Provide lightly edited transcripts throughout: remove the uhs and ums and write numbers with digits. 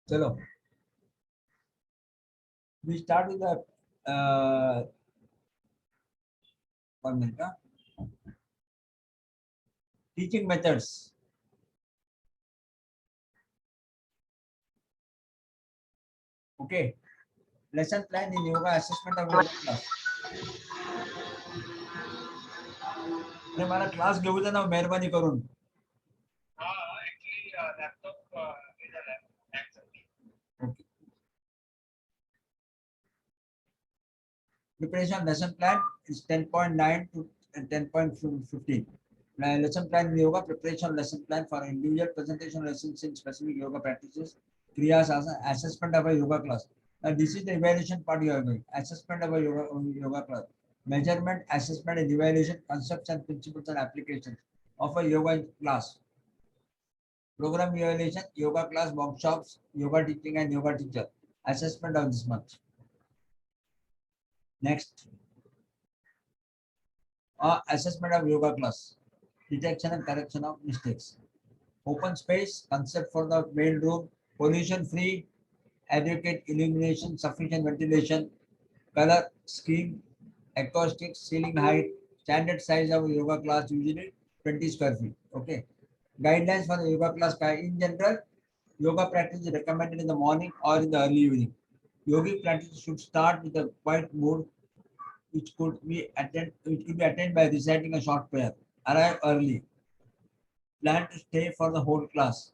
चलो, we start with the 1 minute. Teaching methods. Okay. Lesson plan in yoga, assessment of yoga class. अरे मला class घेऊ दे ना मेहरबानी करून. Actually, laptop is a laptop. Okay. Preparation lesson plan is 10.9 to 10.15. Lesson plan in yoga, preparation lesson plan for individual presentation lessons in specific yoga practices, kriyas, assessment of a yoga class. Now this is the evaluation part you are doing. Assessment of a yoga class. Measurement, assessment and evaluation, concepts and principles and applications of a yoga class. Program evaluation, yoga class, workshops, yoga teaching and yoga teacher. Assessment of this month. Next. Assessment of yoga class. Detection and correction of mistakes. Open space, concept for the main room, pollution free, adequate illumination, sufficient ventilation, color scheme, acoustic, ceiling height, standard size of yoga class usually 20 square feet. Okay. Guidelines for the yoga class. In general, yoga practice is recommended in the morning or in the early evening. Yogic practice should start with a quiet mood, which could be attended by reciting a short prayer. Arrive early. Plan to stay for the whole class.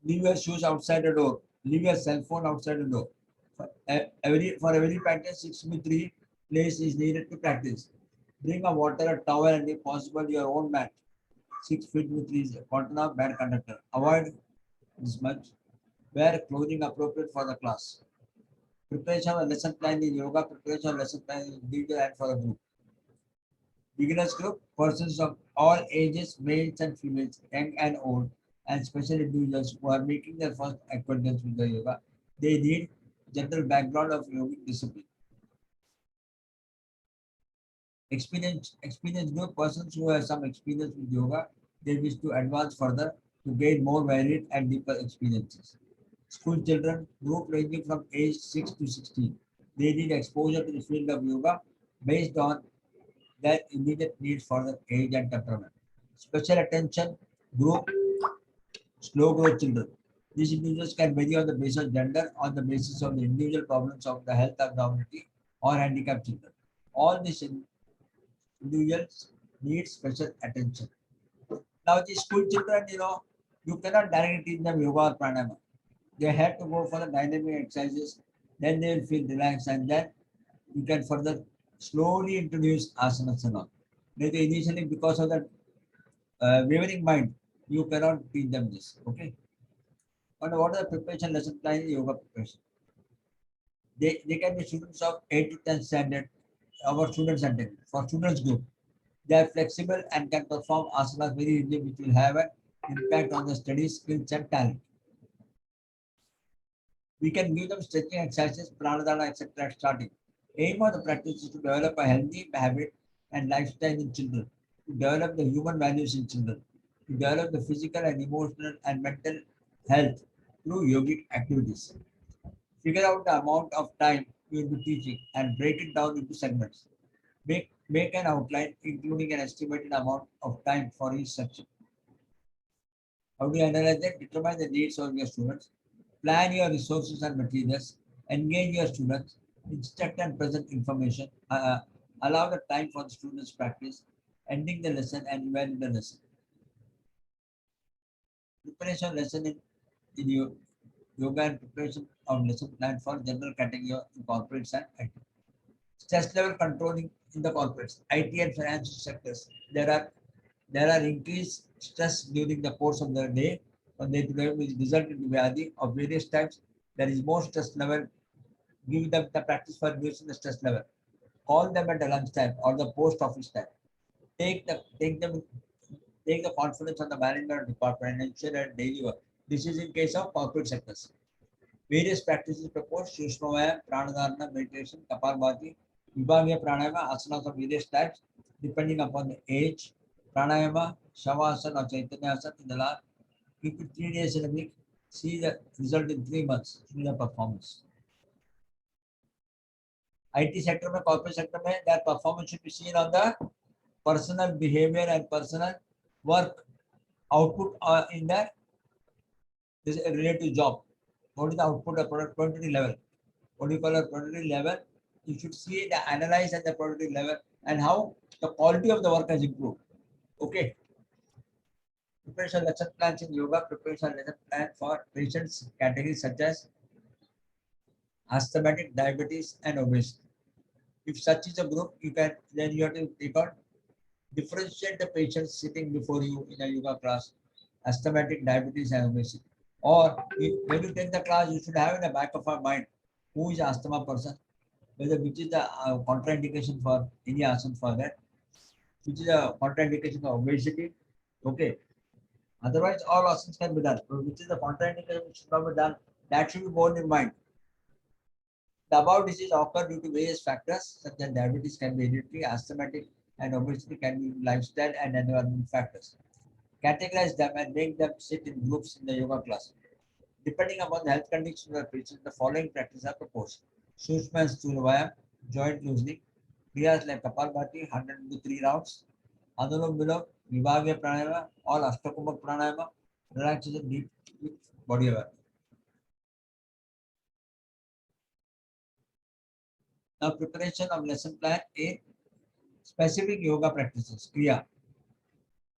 Leave your shoes outside the door. Leave your cell phone outside the door. For every practice, 6 to 3 place is needed to practice. Bring a water, a towel, and if possible, your own mat. 6 feet with 3 is container, bad conductor. Avoid this much. Wear clothing appropriate for the class. Preparation of lesson plan in yoga. Preparation of lesson plan in individual and for a group. Beginners group, persons of all ages, males and females, young and old, and special individuals who are making their first acquaintance with the yoga. They need general background of yogic discipline. Experience group, persons who have some experience with yoga, they wish to advance further to gain more varied and deeper experiences. School children, group ranging from age 6 to 16. They need exposure to the field of yoga based on their immediate needs for the age and temperament. Special attention, group, slow growth children. These individuals can vary on the basis of gender, on the basis of the individual problems of the health abnormality or handicapped children. All these individuals need special attention. Now, the school children, you cannot directly teach them yoga or pranayama. They have to go for the dynamic exercises, then they will feel relaxed, and then you can further slowly introduce asanas and all. Maybe initially, because of that wavering mind, you cannot teach them this. Okay. And what are the preparation lesson plan in yoga preparation? They can be students of 8 to 10 standard, our students attend. For students group, they are flexible and can perform asanas very easily, which will have an impact on the study skills and talent. We can give them stretching exercises, pranadana, etc. at starting. Aim of the practice is to develop a healthy habit and lifestyle in children, to develop the human values in children, to develop the physical and emotional and mental health through yogic activities. Figure out the amount of time you will be teaching and break it down into segments. Make an outline including an estimated amount of time for each section. How do you analyze that? Determine the needs of your students. Plan your resources and materials. Engage your students. Instruct and present information. Allow the time for the students' practice. Ending the lesson and evaluate the lesson. Preparation lesson in your yoga and preparation of lesson plan for general category of corporates and IT. Stress level controlling in the corporates, IT and financial sectors. There are increased stress during the course of the day, and they will result in vyadi of various types. There is more stress level. Give them the practice for reducing the stress level. Call them at the lunch time or the post office time. Take the confidence on the management department and ensure that daily work. This is in case of corporate sectors. Various practices proposed: Shushmavaya, Pranadharana, meditation, Kapalbhati, Vibhavya Pranayama, asanas of various types, depending upon the age. Pranayama, Shavasana or Chaitanya Asana in the last. Keep it 3 days in a week. See the result in 3 months. See the performance. IT sector में, corporate sector में, that performance should be seen on the personal behavior and personal work output in the this related job. What is the output of productivity level? What do you call a productivity level? You should see the analyze at the productivity level and how the quality of the work has improved. Okay. Preparation lesson plans in yoga. Preparation lesson plan for patients categories such as asthmatic, diabetes, and obesity. If such is a group, you can then you have to take out differentiate the patients sitting before you in a yoga class, asthmatic, diabetes, and obesity. Or when you take the class, you should have in the back of our mind who is asthma person, whether which is the contraindication for any asana for that, which is a contraindication for obesity. Okay. Otherwise, all asanas can be done. So which is the contraindication which should not be done, that should be borne in mind. The above disease occur due to various factors such as diabetes can be hereditary, asthmatic, and obesity can be lifestyle and environmental factors. Categorize them and make them sit in groups in the yoga class. Depending upon the health condition of the patient, the following practices are proposed. Sushma and Sthula Vayam, joint loosening, Kriyas like Kapalbhati, 100 to 3 rounds, Anulom Vilom, Vibhagya Pranayama, all Ashtakumbhak Pranayama, relaxation deep with body awareness. Now, preparation of lesson plan A, specific yoga practices, Kriya.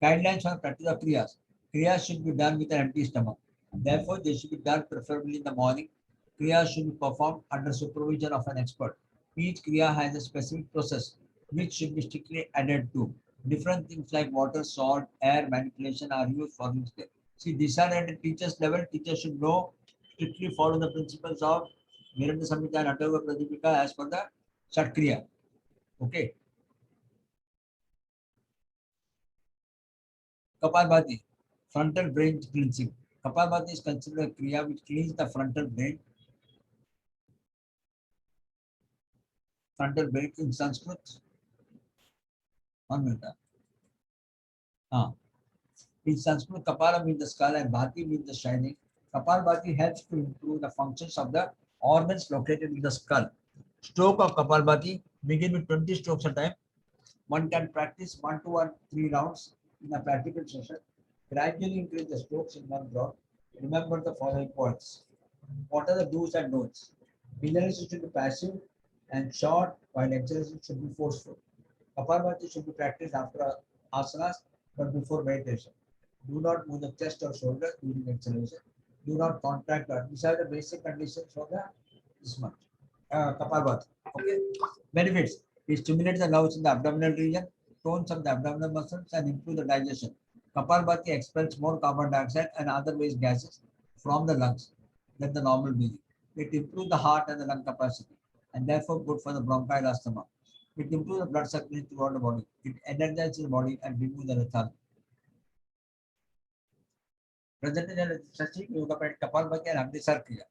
Guidelines for practice of Kriyas. Kriyas should be done with an empty stomach. Therefore, they should be done preferably in the morning. Kriyas should be performed under supervision of an expert. Each Kriya has a specific process which should be strictly adhered to. Different things like water, salt, air manipulation are used for this step. See, these are at the teacher's level. Teachers should know, strictly follow the principles of Virendra Samhita and Atharva Pradipika as per the Shat Kriya. Okay. Kapalbhati, frontal brain cleansing. Kapalbhati is considered a kriya which cleans the frontal brain. Frontal brain in Sanskrit. 1 minute. In Sanskrit, Kapala means the skull and Bhati means the shining. Kapalbhati helps to improve the functions of the organs located in the skull. Stroke of Kapalbhati begin with 20 strokes a time. One can practice 1 to 1, 3 rounds in a practical session. Gradually increase the strokes in one round. Remember the following points. What are the do's and don'ts? Inhalation should be passive and short, while exhalation should be forceful. Kapalbhati should be practiced after asanas, but before meditation. Do not move the chest or shoulders during exhalation. Do not contract. These are the basic conditions for the this month. Kapalbhati. Okay. Benefits. It stimulates the nerves in the abdominal region, tones up the abdominal muscles, and improve the digestion. Kapalbhati expels more carbon dioxide and other waste gases from the lungs than the normal breathing. It improves the heart and the lung capacity, and therefore good for the bronchial asthma. It improves the blood circulation throughout the body. It energizes the body and removes the lethargy. Presentation is Sachi, Yoga Pad Kapalbhati and Agnisar Kriya.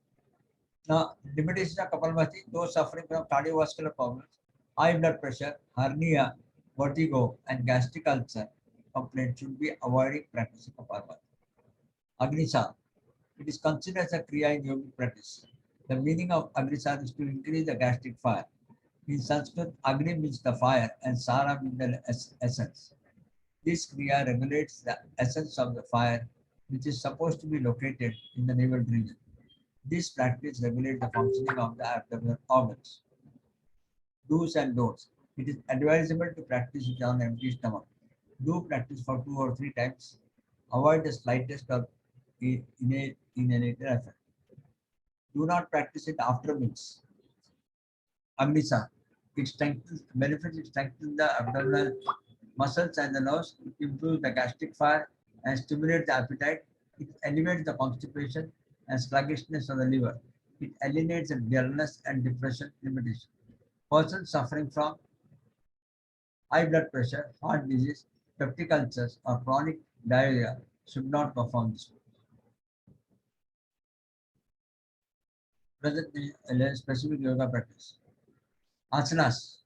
Now, limitations of Kapalbhati, those suffering from cardiovascular problems, high blood pressure, hernia, vertigo, and gastric ulcer complaints should be avoiding practicing Kapalbhati. Agnisar, it is considered as a Kriya in yogic practice. The meaning of Agnisar is to increase the gastric fire. In Sanskrit, Agni means the fire and Sara means the essence. This Kriya regulates the essence of the fire, which is supposed to be located in the navel region. This practice regulates the functioning of the abdominal organs. Do's and don'ts. It is advisable to practice it on empty stomach. Do practice for 2 or 3 times. Avoid the slightest of inhalated effect. Do not practice it after meals. Agnisa. It strengthens benefits. It strengthens the abdominal muscles and the nerves. It improves the gastric fire and stimulates the appetite. It elevates the constipation and sluggishness of the liver. It eliminates the dullness and depression limitation. Persons suffering from high blood pressure, heart disease, peptic ulcers, or chronic diarrhea should not perform this. Present specific yoga practice. Asanas.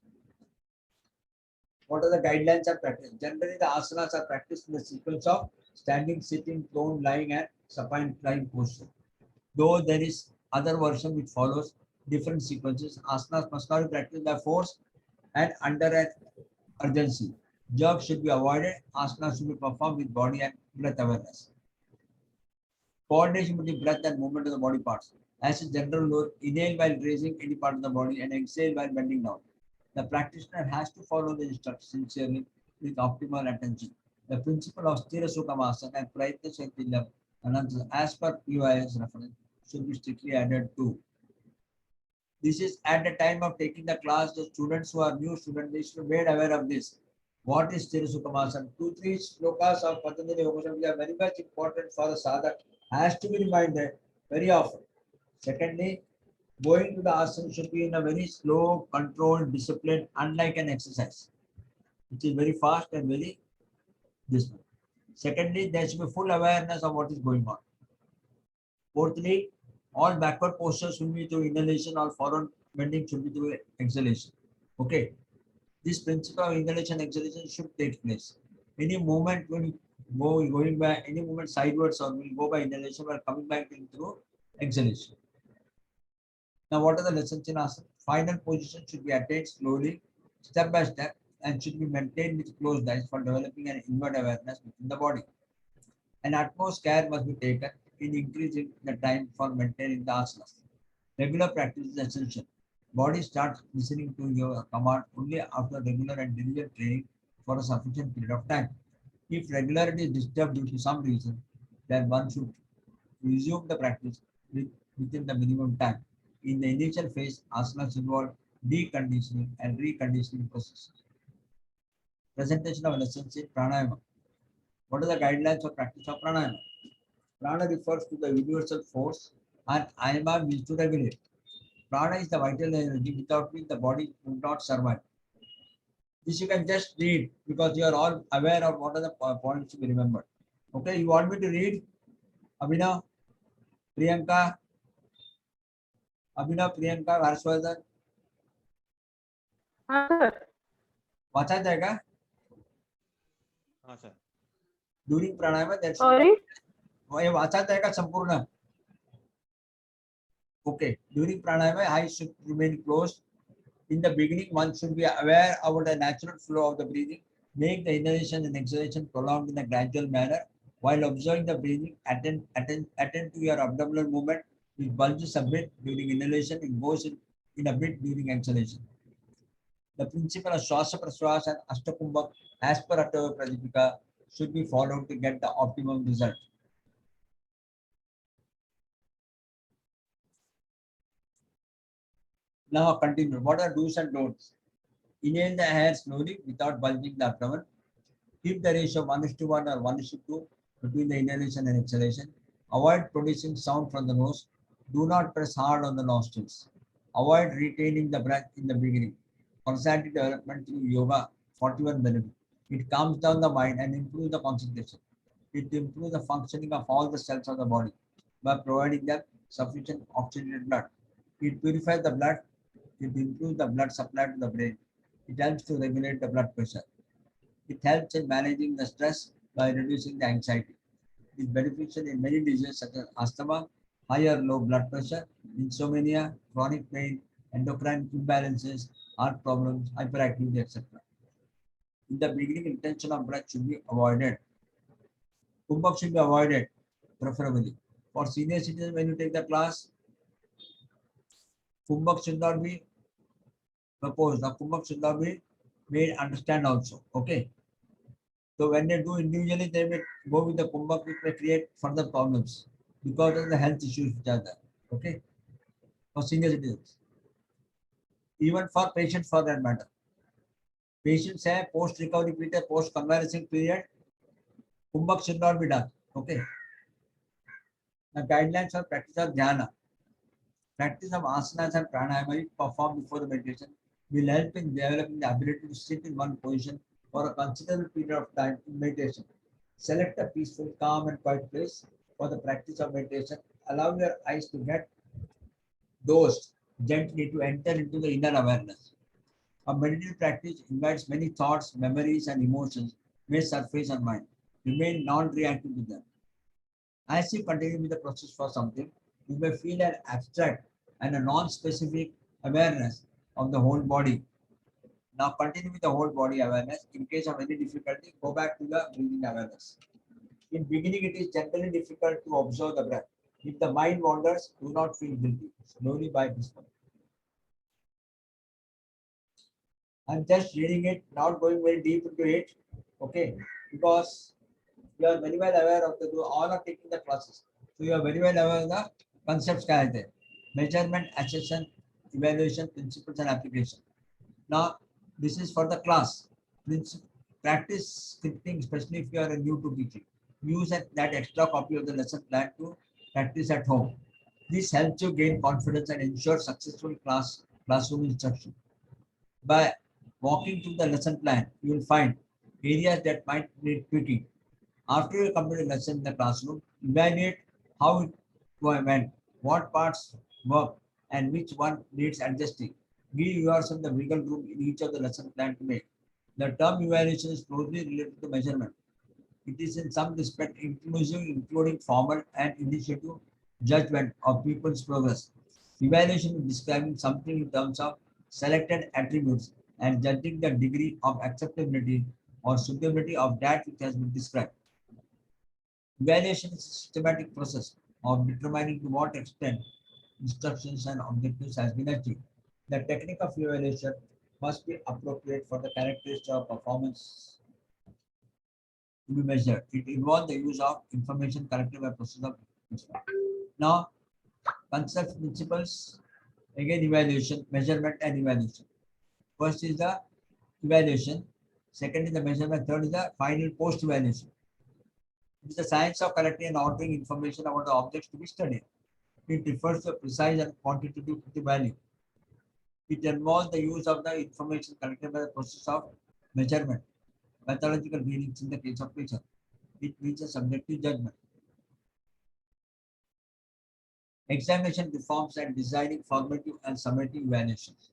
What are the guidelines of practice? Generally, the asanas are practiced in the sequence of standing, sitting, prone, lying, and supine lying posture. Though there is other version which follows different sequences, asanas must not be practiced by force and under an urgency. Jerk should be avoided. Asana should be performed with body and breath awareness. Coordination between breath and movement of the body parts. As a general rule, inhale while raising any part of the body and exhale while bending down. The practitioner has to follow the instructions sincerely with optimal attention. The principle of Sthira Sukhamasana and Prayatna Shaktilam as per PYS reference should be strictly added to. This is at the time of taking the class, the students who are new students, they should be made aware of this. What is Sthira Sukhamasana? 2-3 slokas of Patanjali Yogasana are very much important for the sadhak, has to be reminded very often. Secondly, going to the asana should be in a very slow, controlled, disciplined, unlike an exercise, which is very fast and very disciplined. Secondly, there should be full awareness of what is going on. Fourthly, all backward postures should be through inhalation, all forward bending should be through exhalation. Okay. This principle of inhalation and exhalation should take place. Any movement will going by any movement sideways or will go by inhalation while coming back in through exhalation. Now, what are the lessons in asana? Final position should be attained slowly, step by step, and should be maintained with closed eyes for developing an inward awareness within the body. An utmost care must be taken in increasing the time for maintaining the asanas. Regular practice is essential. Body starts listening to your command only after regular and diligent training for a sufficient period of time. If regularity is disturbed due to some reason, then one should resume the practice within the minimum time. In the initial phase, asanas involve deconditioning and reconditioning processes. Presentation of lessons in pranayama. What are the guidelines for practice of pranayama? Prana refers to the universal force and ayama means to regulate. Prana is the vital energy without which the body would not survive. This you can just read because you are all aware of what are the points to be remembered. Okay, you want me to read? Abhinav, Priyanka, Priyanka, Harshvardhan. Sir. वाचायचं आहे का? हाँ sir. During pranayama, that's Sorry. हे वाचायचं आहे का संपूर्ण? Okay, during pranayama, eyes should remain closed. In the beginning, one should be aware about the natural flow of the breathing. Make the inhalation and exhalation prolonged in a gradual manner. While observing the breathing, attend to your abdominal movement, which bulges a bit during inhalation and goes in a bit during exhalation. The principle of Swasa Praswas and Ashtakumbhak as per Attava Pradipika should be followed to get the optimum result. Now continue. What are do's and don'ts? Inhale the air slowly without bulging the abdomen. Keep the ratio 1:1 or 1:2 between the inhalation and exhalation. Avoid producing sound from the nose. Do not press hard on the nostrils. Avoid retaining the breath in the beginning. Personality development through yoga, 41 benefits. It calms down the mind and improves the concentration. It improves the functioning of all the cells of the body by providing them sufficient oxygenated blood. It purifies the blood. It improves the blood supply to the brain. It helps to regulate the blood pressure. It helps in managing the stress by reducing the anxiety. It is beneficial in many diseases such as asthma, high or low blood pressure, insomnia, chronic pain, endocrine imbalances, heart problems, hyperactivity, etc. In the beginning, intention of breath should be avoided. Kumbhak should be avoided, preferably. For senior citizens, when you take the class, Kumbhak should not be proposed. The Kumbhak should not be made understand also. Okay. So when they do individually, they may go with the Kumbhak, which may create further problems because of the health issues which are there. Okay. For senior citizens. Even for patients for that matter. Patients have post-recovery period, post-convalescing period, Kumbhak should not be done. Okay. The guidelines for practice of dhyana. Practice of asanas and pranayama performed before the meditation will help in developing the ability to sit in one position for a considerable period of time in meditation. Select a peaceful, calm, and quiet place for the practice of meditation. Allow your eyes to get dosed gently to enter into the inner awareness. A meditative practice invites many thoughts, memories, and emotions may surface on mind. Remain non-reactive to them. As you continue with the process for something, You may feel an abstract and a non-specific awareness of the whole body. Now continue with the whole body awareness. In case of any difficulty, go back to the breathing awareness. In beginning, it is generally difficult to observe the breath. If the mind wanders, do not feel guilty. Slowly by this one. I'm just reading it, not going very deep into it. Okay, because you are very well aware of the all are taking the classes. So you are very well aware of the concepts there. Measurement, assessment, evaluation, principles, and application. Now, this is for the class. Practice scripting, especially if you are new to teaching. Use that extra copy of the lesson plan to practice at home. This helps you gain confidence and ensure successful classroom instruction. By walking through the lesson plan, you will find areas that might need tweaking. After you complete a lesson in the classroom, evaluate how it went, what parts work, and which one needs adjusting. Give yourself the wiggle room in each of the lesson plan to make. The term evaluation is closely related to measurement. It is in some respect inclusive, including formal and initiative judgment of people's progress. Evaluation is describing something in terms of selected attributes and judging the degree of acceptability or suitability of that which has been described. Evaluation is a systematic process of determining to what extent instructions and objectives has been achieved. The technique of evaluation must be appropriate for the characteristics of performance to be measured. It involves the use of information collected by process of measurement. Now, concepts, principles, again evaluation, measurement and evaluation. First is the evaluation, second is the measurement, third is the final post-evaluation. It is the science of collecting and ordering information about the objects to be studied. It refers to a precise and quantitative value. It involves the use of the information collected by the process of measurement, methodological readings in the case of nature. It means a subjective judgment. Examination reforms and designing formative and summative evaluations.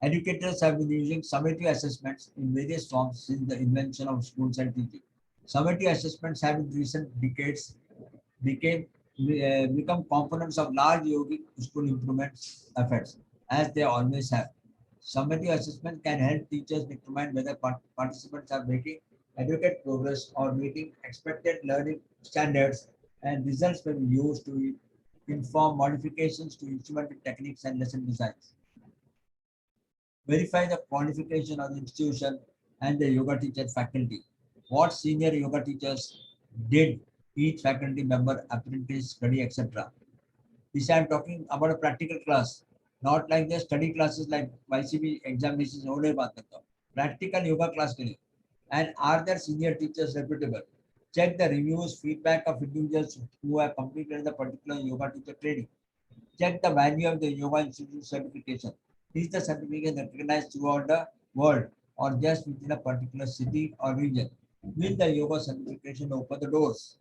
Educators have been using summative assessments in various forms since the invention of schools and teaching. Summative assessments have in recent decades become components of large yogic school improvement efforts, as they always have. Summative assessment can help teachers determine whether participants are making adequate progress or meeting expected learning standards, and results may be used to inform modifications to instrumental techniques and lesson designs. Verify the qualification of the institution and the yoga teacher faculty. What senior yoga teachers did each faculty member, apprentice, study, etc. This I am talking about a practical class, not like the study classes like YCB examinations only. Practical yoga class के लिए. And are their senior teachers reputable? Check the reviews, feedback of individuals who have completed the particular yoga teacher training. Check the value of the Yoga Institute certification. Is the certificate recognized throughout the world or just within a particular city or region? Will the yoga certification open the doors?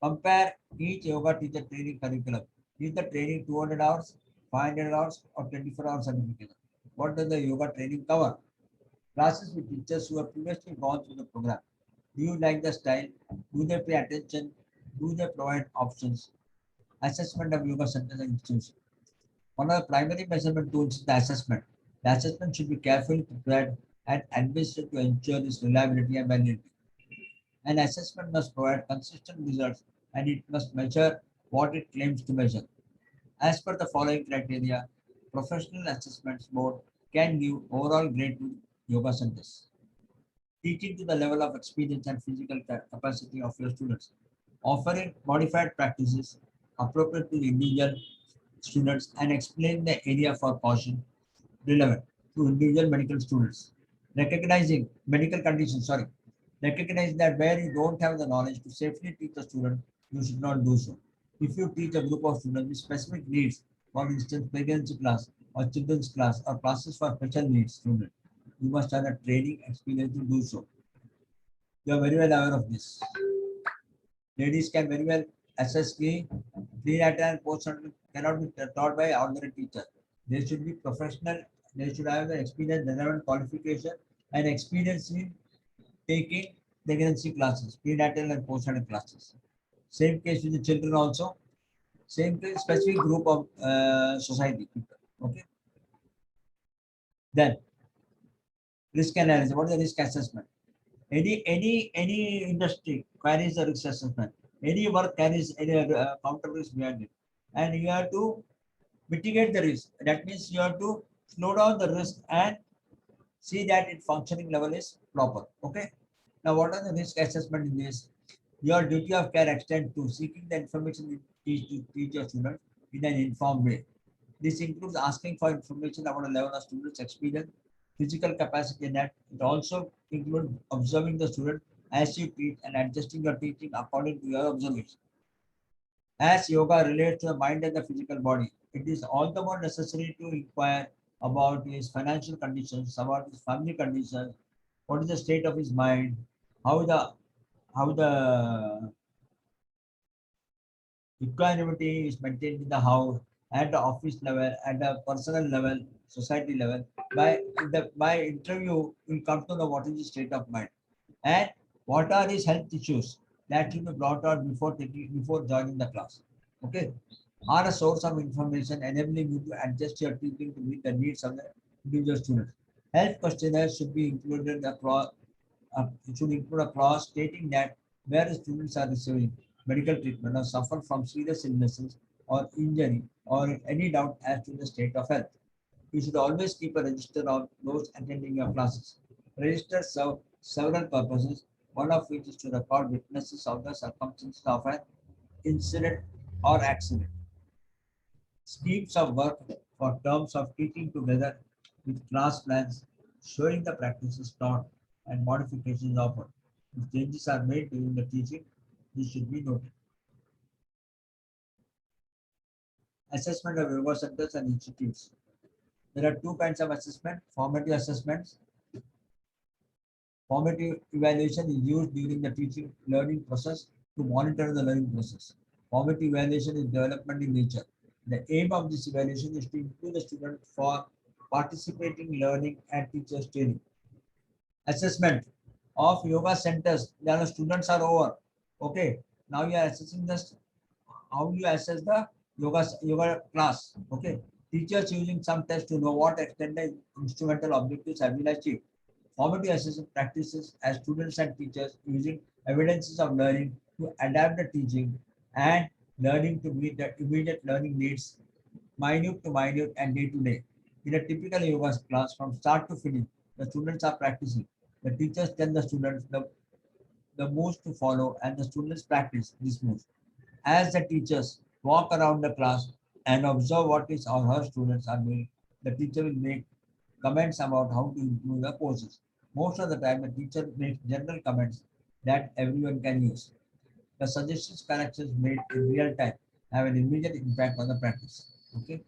Compare each yoga teacher training curriculum. Is the training 200 hours, 500 hours, or 24 hours certification? What does the yoga training cover? Classes with teachers who have previously gone through the program. Do you like the style? Do they pay attention? Do they provide options? Assessment of yoga centers and institutions. One of the primary measurement tools is the assessment. The assessment should be carefully prepared and administered to ensure its reliability and validity. An assessment must provide consistent results and it must measure what it claims to measure. As per the following criteria, Professional Assessments Board can give overall grade to yoga centers. Teaching to the level of experience and physical capacity of your students. Offering modified practices appropriate to the individual students and explain the area for caution relevant to individual medical students. Recognizing medical conditions, recognize that where you don't have the knowledge to safely teach a student, you should not do so. If you teach a group of students with specific needs, for instance, pregnancy class or children's class or classes for special needs students, you must have a training experience to do so. You are very well aware of this. Ladies can very well assess prenatal and postnatal cannot be taught by ordinary teacher. They should be professional. They should have the experience, relevant qualification, and experience in taking pregnancy classes, prenatal and postnatal classes. Same case with the children also. same to specific group of society people. Okay. Then risk analysis. What is the risk assessment? Any industry carries a risk assessment. Any work carries any counter risk behind it, and you have to mitigate the risk. That means you have to slow down the risk and see that its functioning level is proper. Okay. Now, what are the risk assessment in this? Your duty of care extends to seeking the information you teach your students in an informed way. This includes asking for information about the level of students' experience, physical capacity, and that it also includes observing the student as you teach and adjusting your teaching according to your observation. As yoga relates to the mind and the physical body, it is all the more necessary to inquire about his financial conditions, about his family conditions, what is the state of his mind, how the equanimity is maintained in the house, at the office level, at the personal level, society level. By interview, we come to know what is the state of mind and what are his health issues that should be brought out before joining the class. Okay, are a source of information enabling you to adjust your teaching to meet the needs of the individual students. Health questionnaires should be included across it should include a clause stating that where the students are receiving medical treatment or suffer from serious illnesses or injury or any doubt as to the state of health. You should always keep a register of those attending your classes. Registers serve several purposes, one of which is to record witnesses of the circumstances of an incident or accident. Schemes of work for terms of teaching together with class plans showing the practices taught and modifications offered. If changes are made during the teaching, this should be noted. Assessment of yoga centers and institutes. There are two kinds of assessment, formative assessments. Formative evaluation is used during the teaching learning process to monitor the learning process. Formative evaluation is development in nature. The aim of this evaluation is to improve the student for participating learning and teachers training. Assessment of yoga centers. The students are over. Okay. Now you are assessing this. How you assess the yoga class. Okay. Teachers using some tests to know what extent the instrumental objectives have been achieved. Formative assessment practices as students and teachers using evidences of learning to adapt the teaching and learning to meet the immediate learning needs, minute to minute and day to day. In a typical yoga class, from start to finish, the students are practicing. The teachers tell the students the moves to follow and the students practice these moves. As the teachers walk around the class and observe what his or her students are doing, the teacher will make comments about how to improve the courses. Most of the time, the teacher makes general comments that everyone can use. The suggestions, corrections made in real time have an immediate impact on the practice. Okay.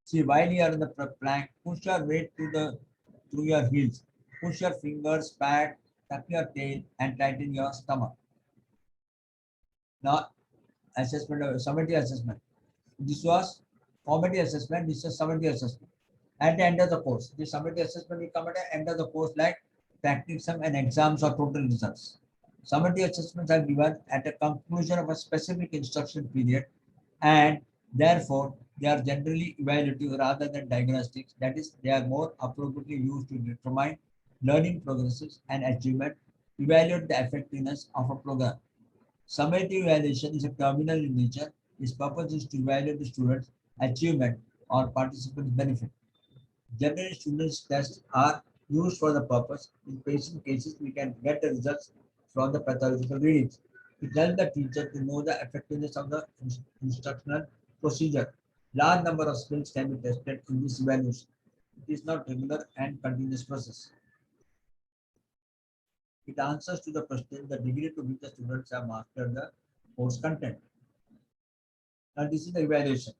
See, while you are in the plank, push your weight through your heels. Push your fingers back, tuck your tail, and tighten your stomach. Now, assessment of summative assessment. This was formative assessment. This is summative assessment. At the end of the course, the summative assessment will come at the end of the course, like practicum and exams or total results. Summative assessments are given at the conclusion of a specific instruction period, and therefore they are generally evaluative rather than diagnostics. That is, they are more appropriately used to determine learning progresses and achievement, evaluate the effectiveness of a program. Summative evaluation is a terminal in nature. Its purpose is to evaluate the student's achievement or participant's benefit. Generally, students' tests are used for the purpose. In patient cases, we can get the results from the pathological readings. It helps the teacher to know the effectiveness of the instructional procedure. Large number of skills can be tested in this evaluation. It is not regular and continuous process. It answers to the question the degree to which the students have mastered the course content. Now, this is the evaluation.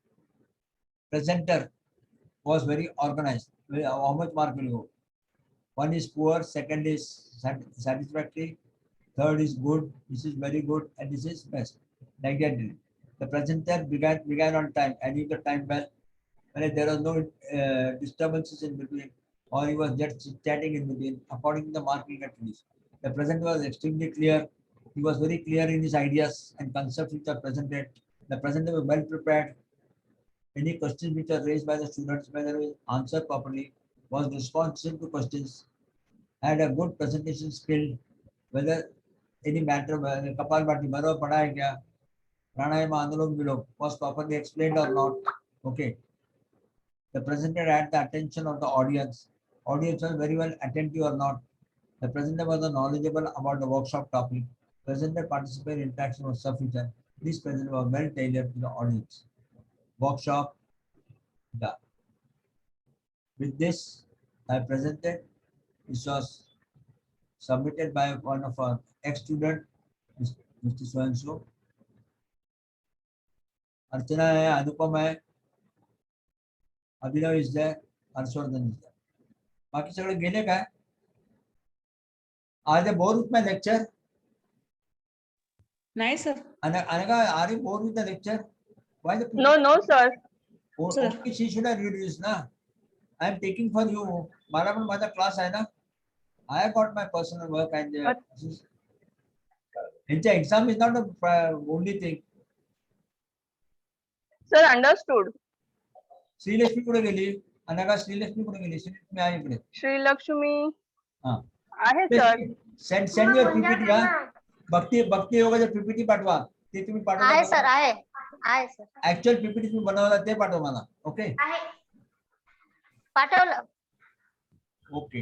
Presenter was very organized. How much mark will go? One is poor, second is satisfactory, third is good, this is very good, and this is best. Like that. The presenter began on time and if the time well, when there was no disturbances in between, or he was just chatting in between, according to the marking at least. The presenter was extremely clear, He was very clear in his ideas and concepts which are presented. The presenter was well prepared. Any questions which are raised by the students, whether it was answered properly, was responsive to questions, had a good presentation skill, whether any matter, Kapalbhati, बराबर पढ़ा है क्या, प्राणायाम अनुलोम विलोम was properly explained or not. Okay. The presenter had the attention of the audience. Audience was very well attentive or not. The presenter was knowledgeable about the workshop topic. Presenter participant interaction was sufficient. This presenter was well tailored to the audience. Workshop done. With this, I presented. This was submitted by one of our ex-student, Mr. So-and-so. Archana hai, Anupam hai, Abhinav is there, Harshvardhan is there. बाकी सगळे गेले काय? आज bore with my lecture. Nice, sir. Anaka, are you bored with the lecture? Why the No, sir. Oh, Sir. okay, she should have reduced, na. I am taking for you. मला पण माझा class आहे ना. I have got my personal work and exam is not the only thing. Sir, understood. Sreelakshmi कुठे गेली? अनघा श्रीलक्ष्मी कुठे गेली? श्रीलक्ष्मी आहे इकडे. Sri Lakshmi. हा. आहे sir. Send your PPT हा. भक्ती योगाचे PPT पाठवा. ते तुम्ही पाठवा. आहे सर आहे सर Actual PPT तुम्ही बनवला ते पाठवा मला. ओके. पाठवलं ओके.